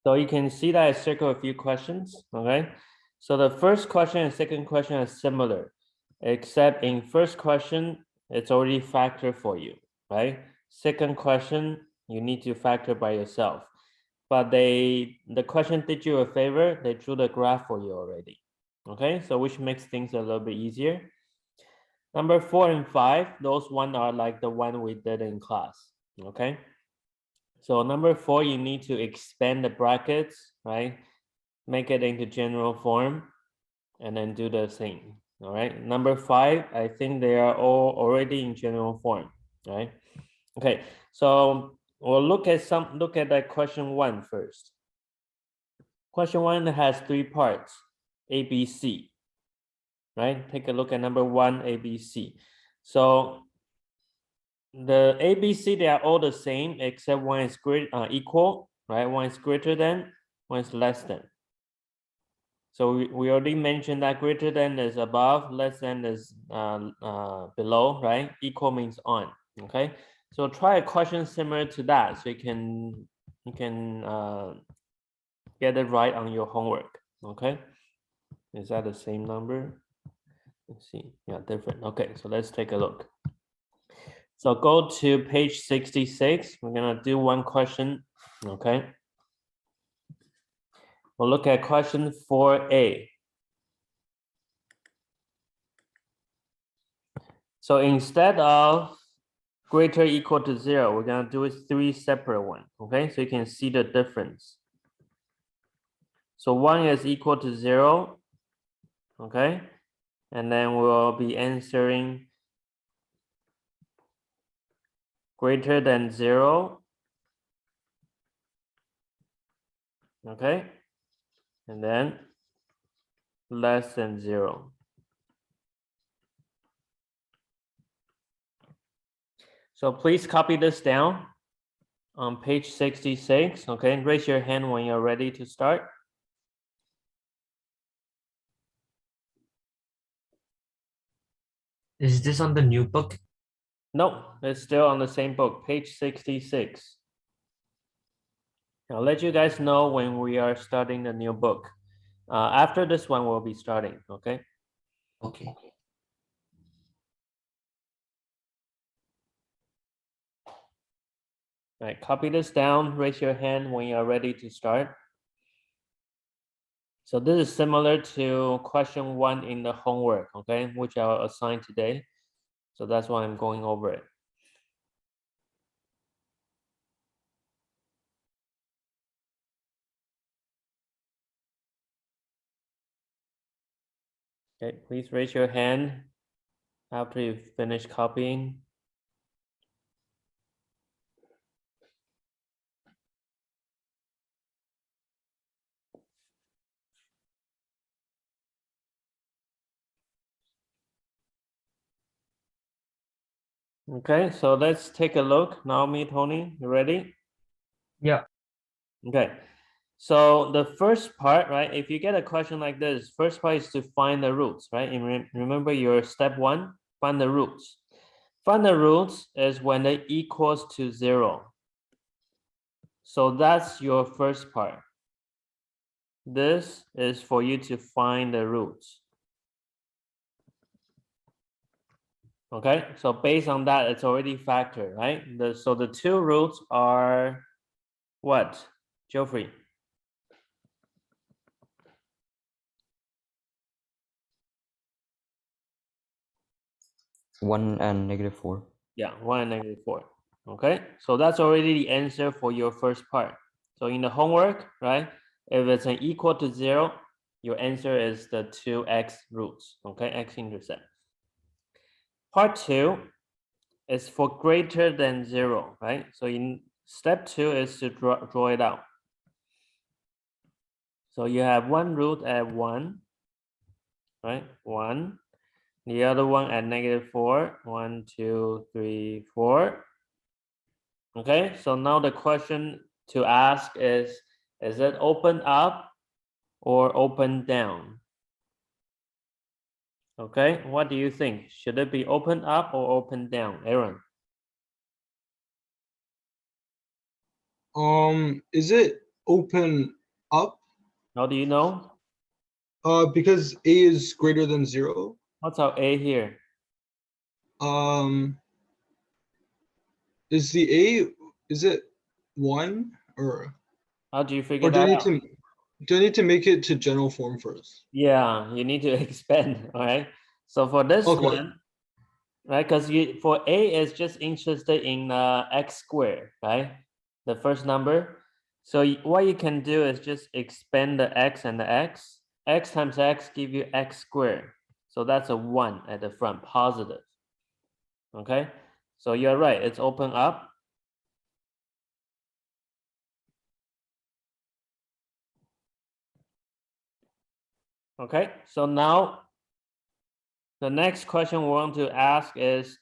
So you can see that I circle a few questions, okay? So the first question and second question are similar, except in first question, it's already factored for you, right? Second question, you need to factor by yourself. But the question did you a favor, they drew the graph for you already, okay? So which makes things a little bit easier. Number 4 and 5, those one are like the one we did in class, okay? So number 4, you need to expand the brackets, right? Make it into general form and then do the same, all right? Number 5, I think they are all already in general form, right? Okay, so we'll look at that question 1 first. Question 1 has 3 parts, A, B, C, right? Take a look at number 1, A, B, C. So the A, B, C, they are all the same, except one is equal, right? One is greater than, one is less than. So we already mentioned that greater than is above, less than is below, right? Equal means on, okay? So try a question similar to that, so you can get it right on your homework, okay? Is that the same number? Let's see, yeah, different. Okay, so let's take a look. So go to page 66. We're gonna do one question, okay? We'll look at question 4A. So instead of greater or equal to 0, we're gonna do 3 separate ones, okay? So you can see the difference. So 1 is equal to 0, okay? And then we'll be answering greater than 0, okay? And then less than 0. So please copy this down on page 66, okay? Raise your hand when you're ready to start. Is this on the new book? No, it's still on the same book, page 66. I'll let you guys know when we are starting the new book. After this one, we'll be starting, okay? Okay. All right, copy this down, raise your hand when you're ready to start. So this is similar to question 1 in the homework, okay, which I'll assign today. So that's why I'm going over it. Okay, please raise your hand after you finish copying. Okay, so let's take a look. Naomi, Tony, you ready? Yeah. Okay, so the first part, right? If you get a question like this, first part is to find the roots, right? And remember your step 1, find the roots. Find the roots is when it equals to 0. So that's your first part. This is for you to find the roots. Okay, so based on that, it's already factored, right? So the 2 roots are what, Geoffrey? 1 and -4. Yeah, 1 and -4. Okay, so that's already the answer for your first part. So in the homework, right, if it's an equal to 0, your answer is the 2x roots, okay, x-intercept. Part 2 is for greater than 0, right? So in step 2 is to draw it out. So you have one root at 1, right? 1. The other one at -4. 1, 2, 3, 4. Okay, so now the question to ask is it open up or open down? Okay, what do you think? Should it be open up or open down, Aaron? Is it open Up. How do you know? Because a is greater than 0. What's our A here? Um, is the a is it 1 How do you figure do I that need out? to make it to general form first? Yeah, you need to expand, all right? So for this Okay. one, right, because you for A is just interested in x squared, right? The first number. So what you can do is just expand the x and the x. X times x give you x squared. So that's a 1 at the front, positive. Okay, so you're right, it's open up. Okay, so now the next question we want to ask is,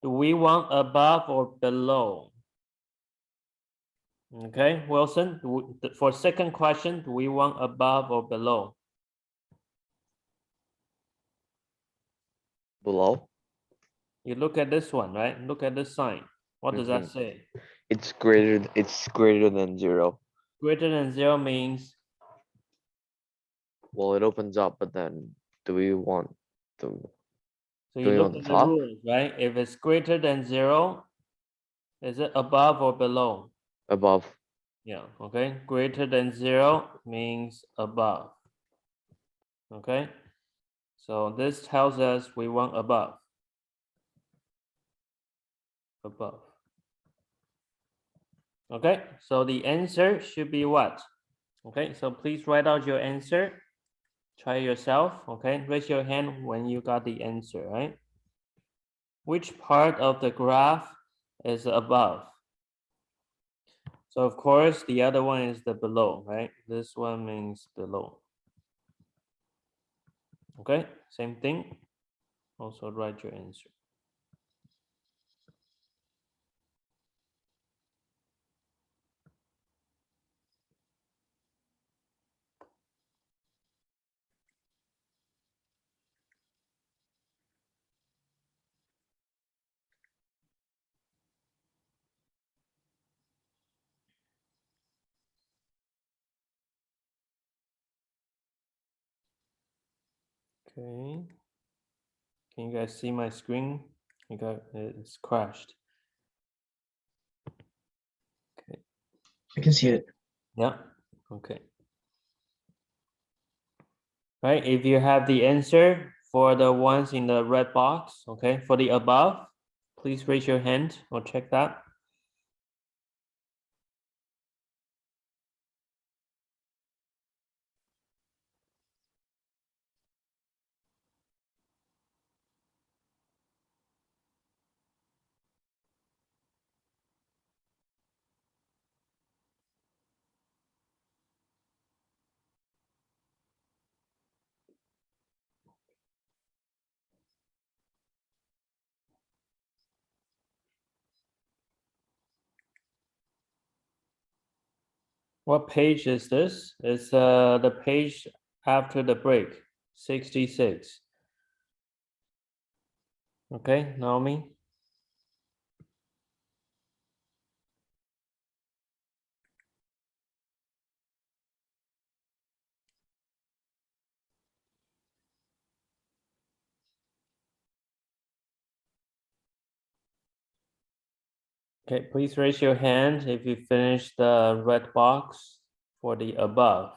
do we want above or below? Okay, Wilson, for second question, do we want above or below? Below. You look at this one, right? Look at this sign. What does that Mhm. say? It's greater than 0. Greater than 0 means, Well, it opens up, but then do we want the so do you we look want the at the top? rules, right? If it's greater than 0, is it above or below? Above. Yeah, okay. Greater than 0 means above. Okay, so this tells us we want above. Above. Okay, so the answer should be what? Okay, so please write out your answer. Try yourself, okay? Raise your hand when you got the answer, right? Which part of the graph is above? So of course, the other one is the below, right? This one means below. Okay, same thing. Also write your answer. Okay. Can you guys see my screen? It's crashed. Okay. I can see it. Yeah. Okay. Right. If you have the answer for the ones in the red box, okay, for the above, please raise your hand or check that. What page is this? It's the page after the break, 66. Okay, Naomi. Okay, please raise your hand if you finished the red box for the above.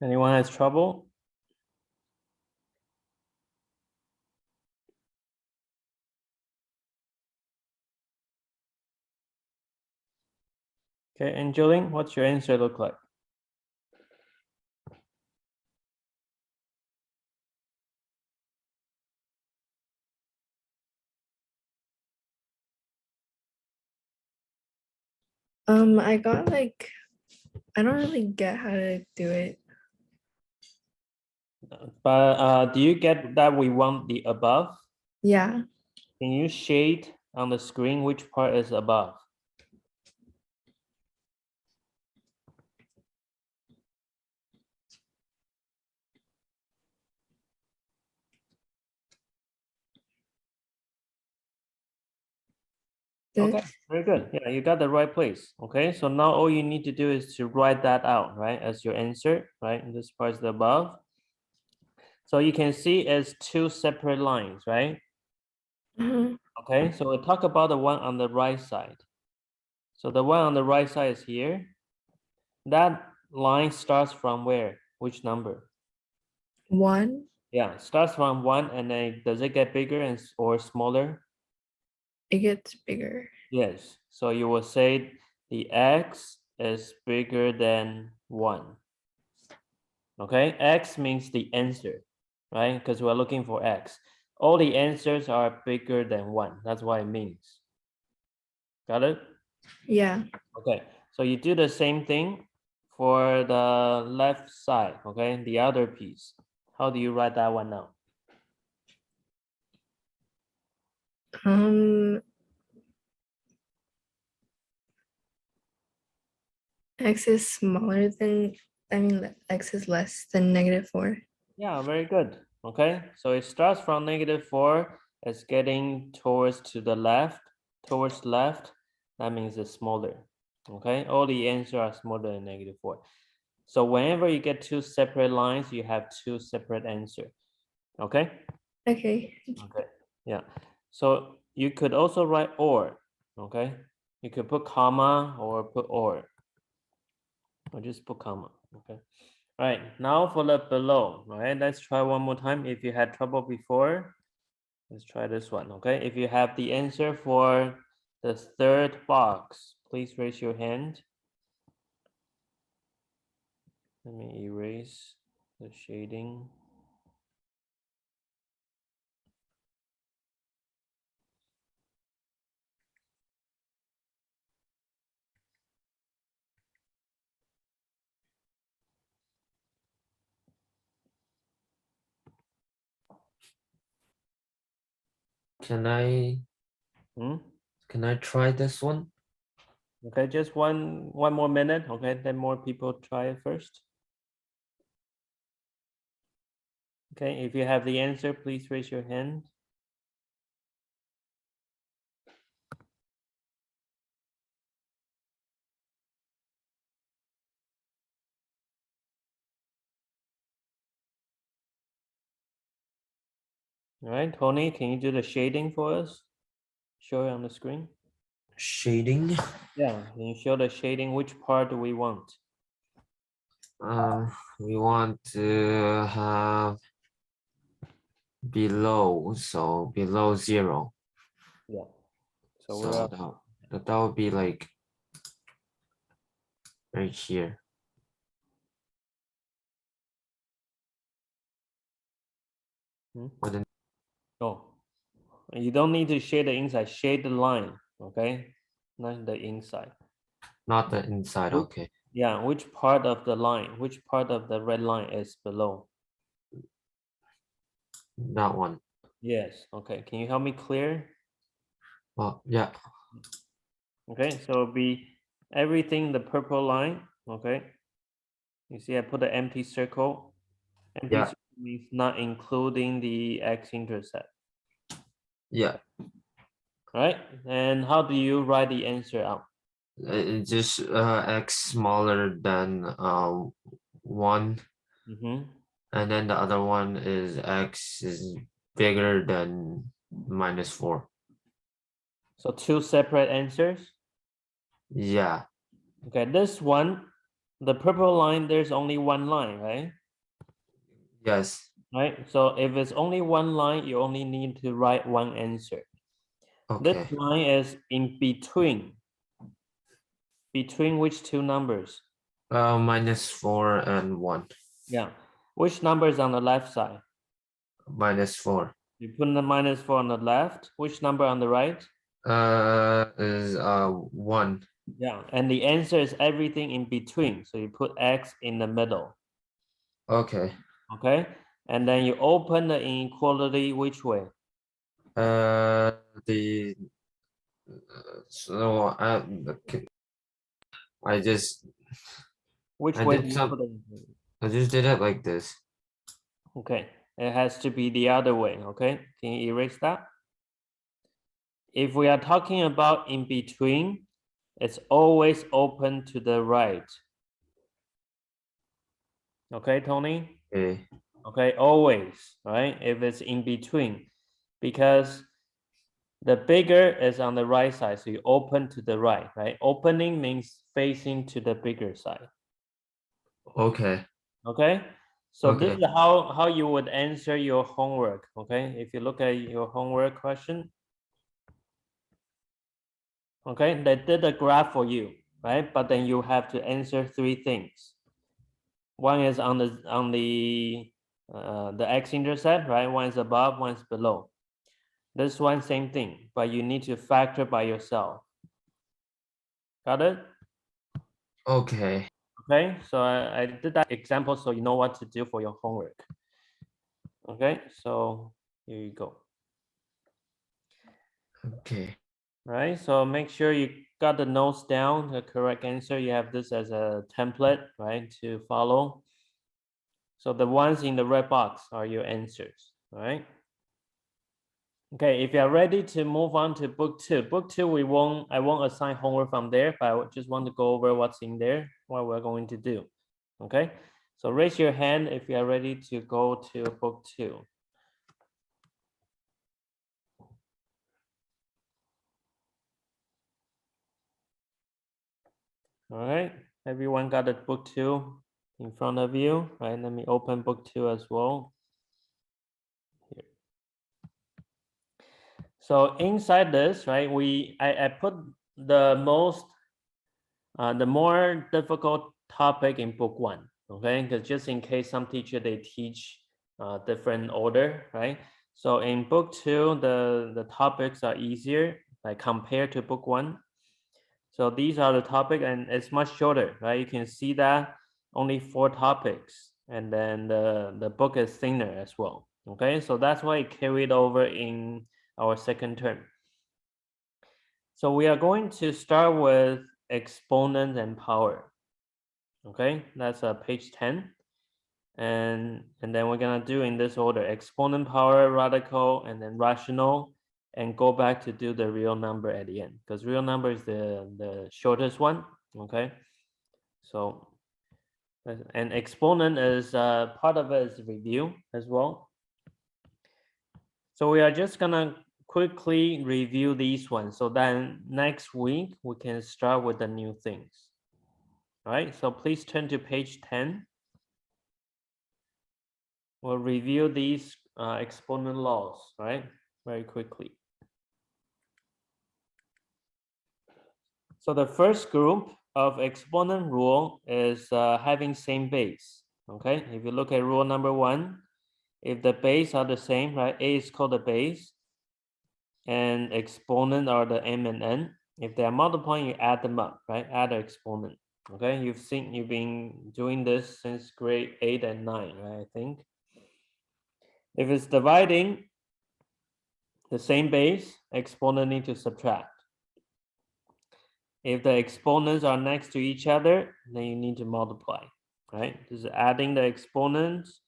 Anyone has trouble? Okay, and Jolene, what's your answer look like? I got like, I don't really get how to do it. But do you get that we want the above? Yeah. Can you shade on the screen which part is above? Okay, This. very good. Yeah, you got the right place. Okay, so now all you need to do is to write that out, right, as your answer, right? And this part is the above. So you can see it's two separate lines, right? Uh-huh. Okay, so we'll talk about the one on the right side. So the one on the right side is here. That line starts from where? Which number? 1. Yeah, starts from 1 and then does it get bigger and or smaller? It gets bigger. Yes, so you will say the x is bigger than 1. Okay, x means the answer, right? Because we're looking for x. All the answers are bigger than 1. That's what it means. Got it? Yeah. Okay, so you do the same thing for the left side, okay? The other piece. How do you write that one now? X is smaller than, I mean, X is less than -4. Yeah, very good. Okay, so it starts from -4. It's getting towards to the left, towards left. That means it's smaller. Okay, all the answers are smaller than -4. So whenever you get two separate lines, you have two separate answers. Okay. Okay. Okay. Yeah. So you could also write or. Okay. You could put comma or put or just put comma. Okay. All right, now for the below, all right, let's try one more time. If you had trouble before, let's try this one, okay? If you have the answer for the third box, please raise your hand. Let me erase the shading. Can I Hmm? can I try this one? Okay, just one more minute, okay? Then more people try it first. Okay, if you have the answer, please raise your hand. All right, Tony, can you do the shading for us? Show it on the screen. Shading. Yeah, can you show the shading? Which part do we want? We want to have below, so below 0. Yeah. So So we're that would be like right here. Or the oh, you don't need to shade the inside, shade the line, okay? Not the inside. not the inside. Which- Okay. Yeah, which part of the line, which part of the red line is below? That one. Yes, okay. Can you help me clear? Well, yeah. Okay, so it'll be everything the purple line, okay? You see I put an empty circle. Empty Yeah. circle means not including the x-intercept, Yeah. right? And how do you write the answer out? It's just x smaller than 1, Mm-hmm. and then the other one is x is bigger than -4. So two separate answers. Yeah. Okay, this one, the purple line, there's only one line, right? Yes. Right, so if it's only one line, you only need to write one answer. This Okay. line is in between between which two numbers? -4 and 1. Yeah. Which number is on the left side? -4. You put the -4 on the left. Which number on the right? Is 1. Yeah. And the answer is everything in between. So you put X in the middle. Okay. Okay. And then you open the inequality which way? The so okay. I just Which I way did do you some put it? I just did it like this. Okay. It has to be the other way. Okay. Can you erase that? If we are talking about in between, it's always open to the right. Okay, Tony? Okay. Okay, always, right? If it's in between, because the bigger is on the right side, so you open to the right, right? Opening means facing to the bigger side. Okay. Okay, so this Okay. is how you would answer your homework. Okay, if you look at your homework question, okay, they did a graph for you, right? But then you have to answer three things. One is on the x-intercept, right? One is above, one is below. This one, same thing, but you need to factor by yourself. Got it? Okay. Okay, so I did that example so you know what to do for your homework. Okay, so here you go. Okay. Right, so make sure you got the notes down, the correct answer. You have this as a template, right, to follow. So the ones in the red box are your answers, all right? Okay, if you are ready to move on to book two. Book two, I won't assign homework from there, but I just want to go over what's in there, what we're going to do. Okay, so raise your hand if you are ready to go to book two. All right, everyone got a book two in front of you, right? Let me open book two as well. Here. So inside this, right, I put the more difficult topic in book one, okay? Because just in case some teacher they teach different order, right? So in book two, the topics are easier, like compared to book one. So these are the topic, and it's much shorter, right? You can see that only 4 topics, and then the book is thinner as well. Okay, so that's why it carried over in our second term. So we are going to start with exponent and power. Okay, that's page 10. And then we're gonna do in this order: exponent, power, radical, and then rational, and go back to do the real number at the end, because real number is the shortest one. Okay, so and exponent is part of it is review as well. So we are just gonna quickly review these ones, so then next week we can start with the new things. All right, so please turn to page 10. We'll review these exponent laws, right, very quickly. So the first group of exponent rule is having same base. Okay, if you look at rule number 1, if the base are the same, right, a is called the base, and exponent are the m and n. If they are multiplying, you add them up, right? Add the exponent. Okay, you've been doing this since grade 8 and 9, right? I think. If it's dividing the same base, exponent need to subtract. If the exponents are next to each other, then you need to multiply, right? This is adding the exponents.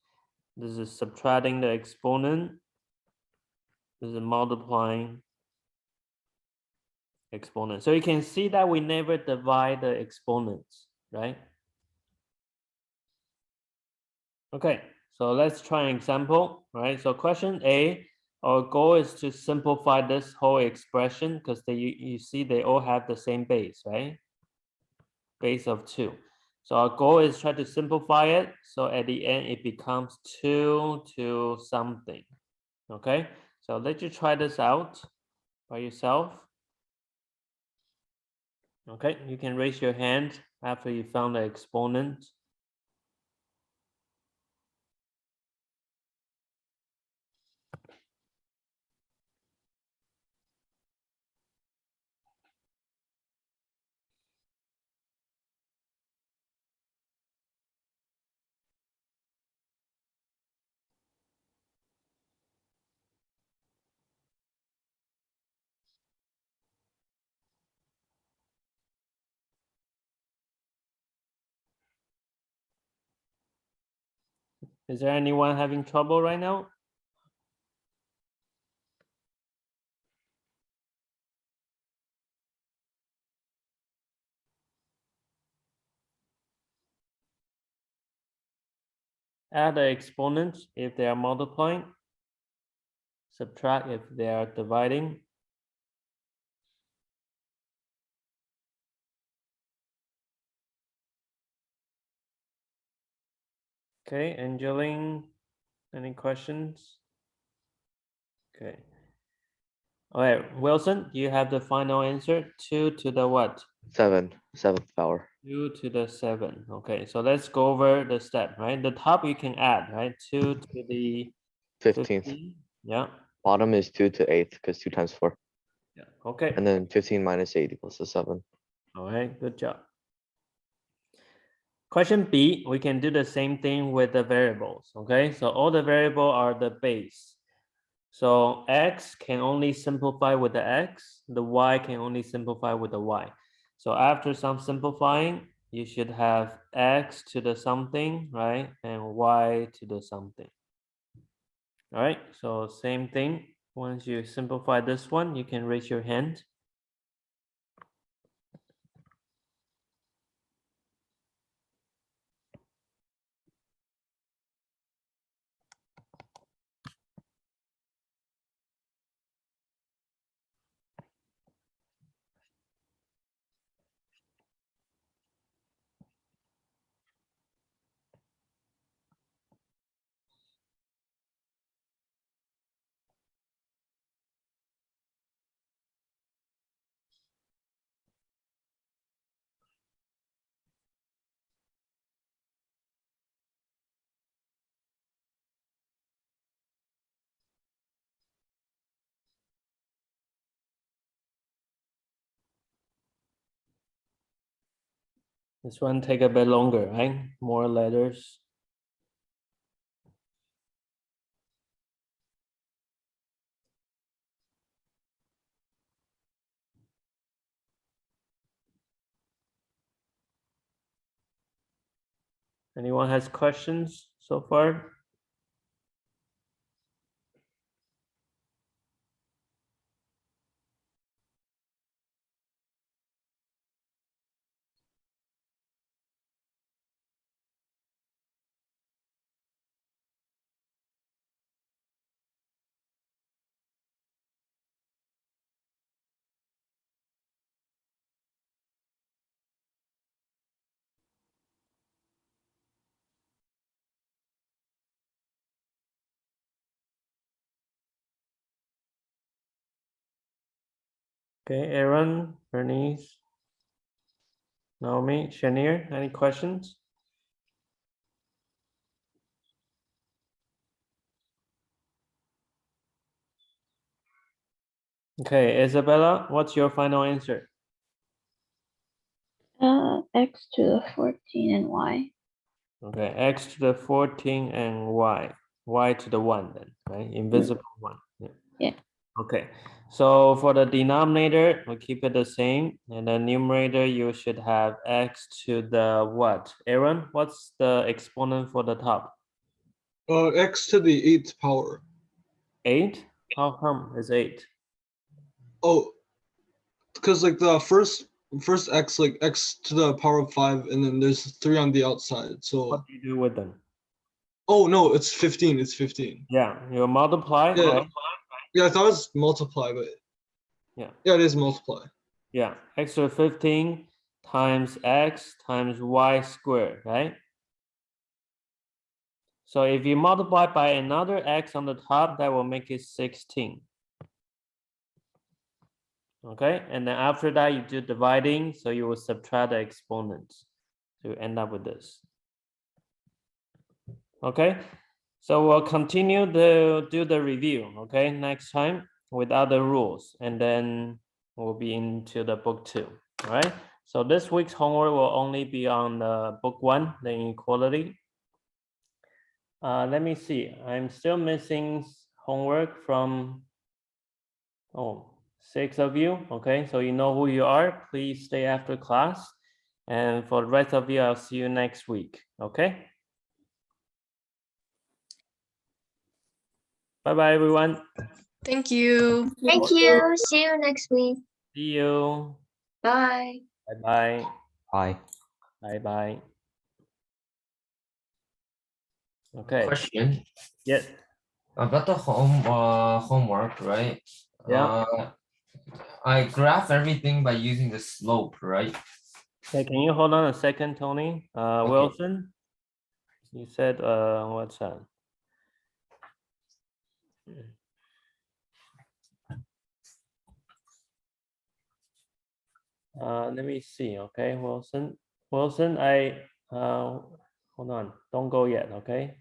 This is subtracting the exponent. This is multiplying exponent. So you can see that we never divide the exponents, right? Okay, so let's try an example, right? So question A, our goal is to simplify this whole expression because you see they all have the same base, right? Base of 2. So our goal is try to simplify it. So at the end, it becomes 2 to something. Okay, so let you try this out by yourself. Okay, you can raise your hand after you found the exponent. Is there anyone having trouble right now? Add the exponents if they are multiplying. Subtract if they are dividing. Okay, Angeline, any questions? Okay. All right, Wilson, you have the final answer. 2 to the what? 7th power. 2 to the 7. Okay, so let's go over the step, right? The top you can add, right? 2 to the 15th. 15. Yeah, Bottom is 2 to 8 because 2 times 4. yeah. Okay. And then 15 minus 8 equals to 7. All right, good job. Question B, we can do the same thing with the variables, okay? So all the variable are the base. So x can only simplify with the x, the y can only simplify with the y. So after some simplifying, you should have x to the something, right? And y to the something. All right, so same thing. Once you simplify this one, you can raise your hand. This one take a bit longer, right? More letters. Anyone has questions so far? Okay, Aaron, Bernice, Naomi, Shanir, any questions? Okay, Isabella, what's your final answer? X to the 14 and y. Okay, x to the 14 and y to the 1 then, right? Invisible 1. Yeah. Okay, so for the denominator, we keep it the same. And the numerator, you should have x to the what? Aaron, what's the exponent for the top? X to the 8th power. 8? How come it's 8? Oh, because like the first x, like x to the power of 5, and then there's 3 on the outside. So What do you do with them? oh no, it's 15. It's 15. Yeah, you multiply, Yeah. right? Yeah, I thought it was multiply, but Yeah. yeah, it is multiply. Yeah, x to the 15 times x times y squared, right? So if you multiply by another x on the top, that will make it 16. Okay, and then after that you do dividing, so you will subtract the exponents to end up with this. Okay, so we'll continue to do the review, okay, next time with other rules, and then we'll be into the book 2. All right, so this week's homework will only be on the book 1, the inequality. Let me see, I'm still missing homework from 6 of you. Okay, so you know who you are. Please stay after class, and for the rest of you, I'll see you next week. Okay, bye bye everyone. Thank you. Thank you. See you next week. See you. Bye. Bye bye. Bye. Bye bye. Okay. Question Yes. about the homework, right? Yeah. I graph everything by using the slope, right? Okay. Can you hold on a second, Tony? Okay. Wilson. You said what's that? Let me see. Okay, Wilson. Wilson, hold on. Don't go yet. Okay.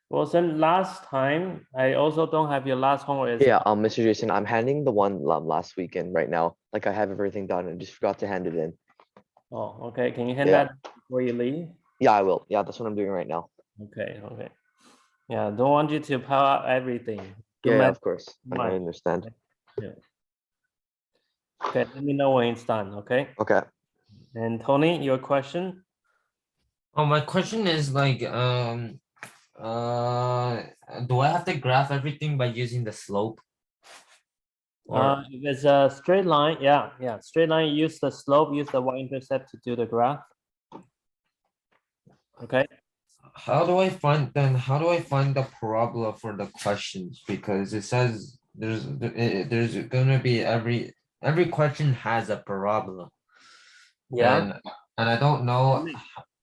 Wilson, last time I also don't have your last homework. Yeah, Mr. Jason, I'm handing the one last weekend right now. Like I have everything done and just forgot to hand it in. Oh, okay. Can you hand Yeah. that before you leave? Yeah, I will. Yeah, that's what I'm doing right now. Okay. Okay. Yeah. Don't want you to pile up everything. Too Yeah, much- of course. I much. understand. Yeah. Okay. Let me know when it's done. Okay. Okay. And Tony, your question? Oh, my question is like, do I have to graph everything by using the slope? Or If it's a straight line, yeah, straight line, use the slope, use the y-intercept to do the graph. Okay, how do I find the parabola for the questions? Because it says there's gonna be every question has a parabola. yeah, And I don't know.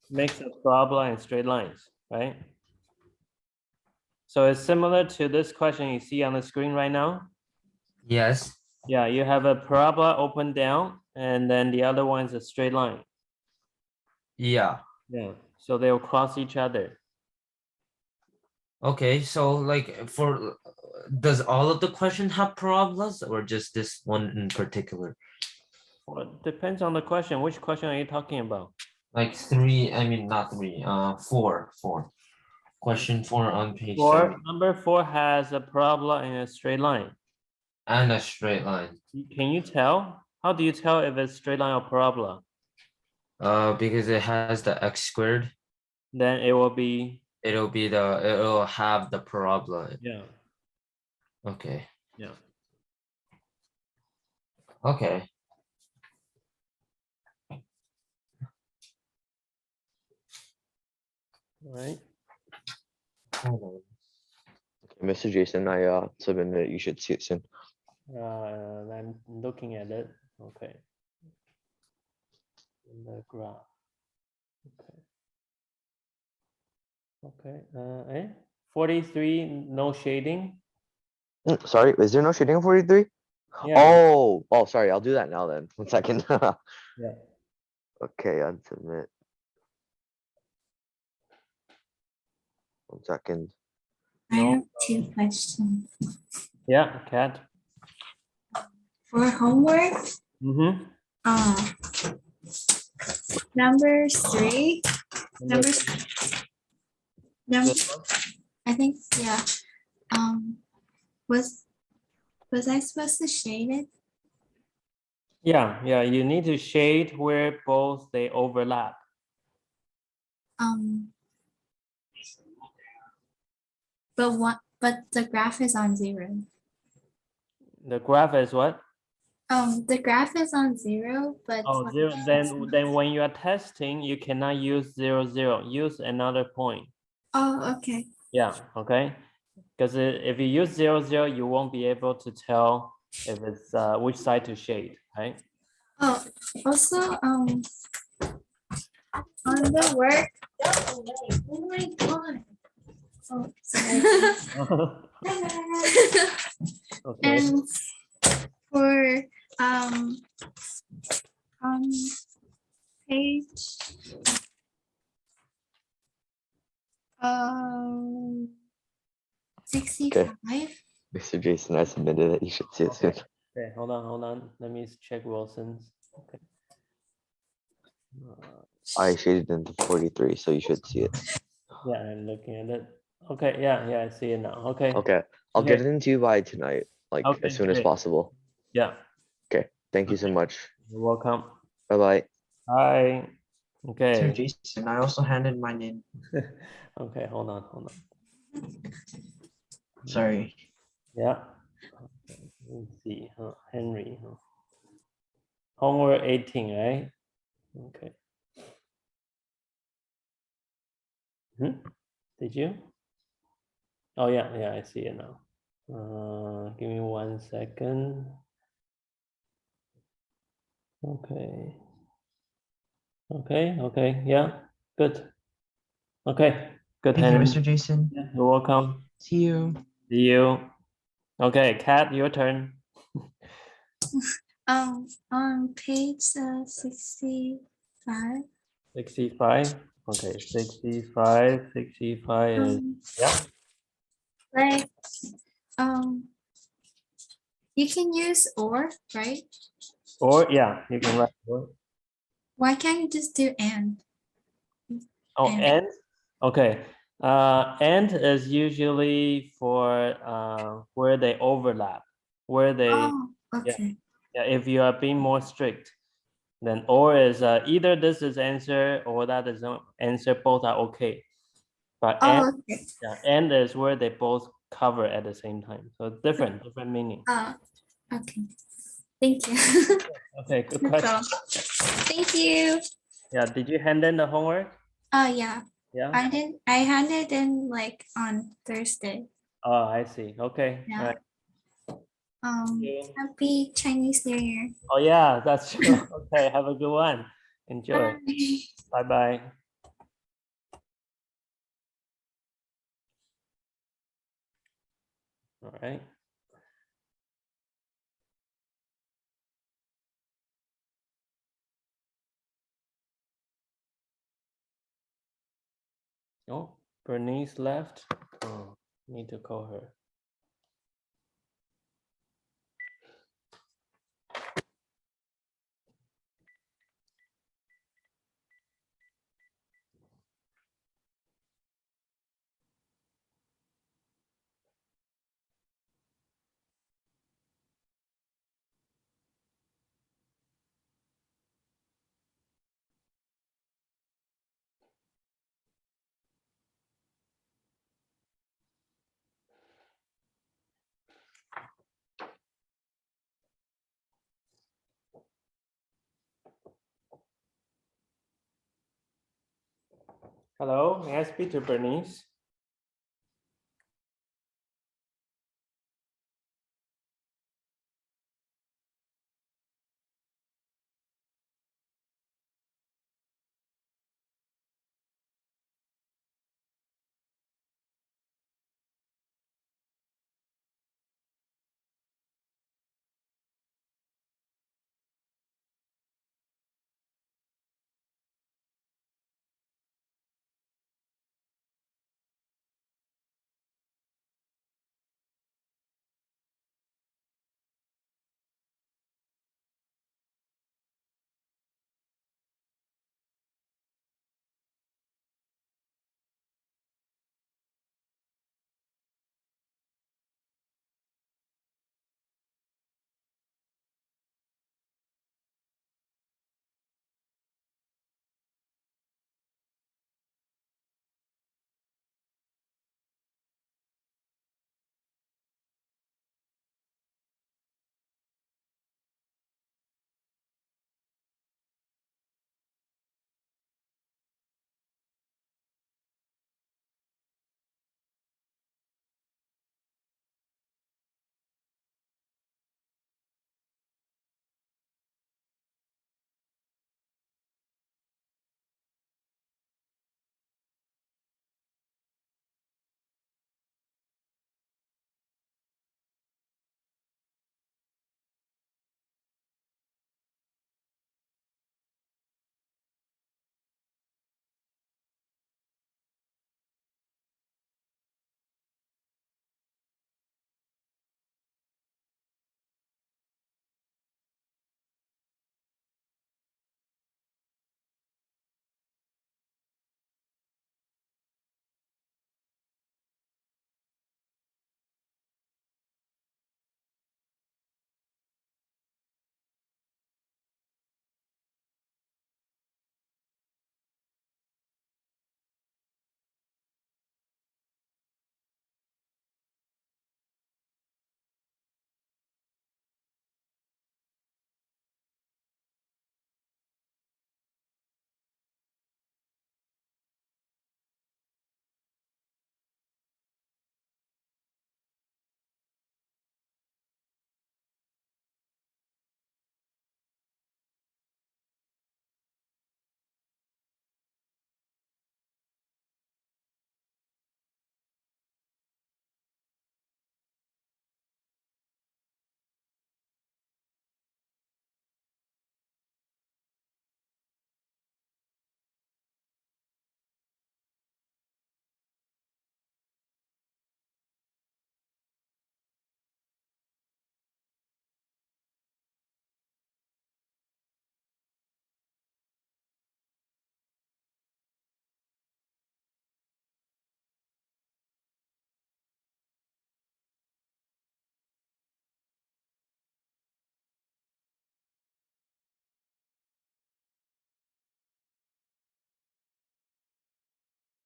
mix of parabola and straight lines, right? So it's similar to this question you see on the screen right now. Yes. Yeah, you have a parabola open down, and then the other one is a straight line. Yeah. Yeah, so they'll cross each other. Okay, so like does all of the questions have parabolas or just this one in particular? Well, it depends on the question. Which question are you talking about? Like three, I mean not three, four. Question 4 on page 7. Number 4 has a parabola and a straight line. And a straight line. Can you tell? How do you tell if it's straight line or parabola? Because it has the x squared. Then it will be, It'll have the parabola. yeah, Okay. yeah. Okay. All right. Hold on. Okay, Mr. Jason, I submitted it. You should see it soon. I'm looking at it. Okay. In the graph. Okay. Okay. 43, no shading. Sorry, is there no shading on 43? Yeah. Oh, sorry. I'll do that now then. 1 second. Yeah. Okay, unsubmit. 1 second. I No have 2 questions. Yeah, Cat. For homework, Mm-hmm. number 3, number, I think, yeah. Was I supposed to shade it? Yeah, you need to shade where both they overlap. But the graph is on 0. The graph is what? The graph is on 0, but Oh, 0. Then when you are testing, you cannot use 0, 0. Use another point. Oh, okay. Yeah, okay. Because if you use 0, 0, you won't be able to tell if it's which side to shade, right? Oh, also, on the work. Oh my god. Oh, sorry. Okay. And for On page um 65. Mr. Jason, I submitted it. You should see it soon. Okay, hold on. Let me check Wilson's. Okay. I shaded into 43, so you should see it. Yeah, I'm looking at it. Okay, yeah, I see it now. Okay. Okay, I'll get it into you by tonight, like Okay, as soon as great. possible. Yeah, Okay, thank you so much. you're welcome. Bye-bye. Bye. Mr. Okay. Jason, I also handed mine in. Okay, hold on. Sorry. Yeah. Okay, let's see. Henry. Homework 18, right? Okay. Did you? Oh yeah, I see it now. Give me 1 second. Okay. Okay, yeah, good. Okay, good. Thank you, Henry. Mr. Jason. Yeah, you're welcome. See you. See you. Okay, Kat, your turn. On page 65. 65. Okay, 65 is, yeah. Like you can use or, right? Or, yeah, you can write or. Why can't you just do and? Oh, And. and, okay. And is usually for where they overlap, where they, Oh, okay. yeah, if you are being more strict, then or is either this is answer or that is no answer, both are okay. But Oh, okay. and is where they both cover at the same time. So different meaning. Okay. Thank you. Okay, good That's question. all. Thank you. Yeah, did you hand in the homework? Yeah. Yeah. I handed in like on Thursday. Oh, I see. Okay. Yeah. All right. you. Happy Chinese New Year. Oh yeah, that's true. Okay, have a good one. Enjoy. Bye. Bye. All right. Oh, Bernice left. Oh, need to call her. Hello, may I speak to Bernice?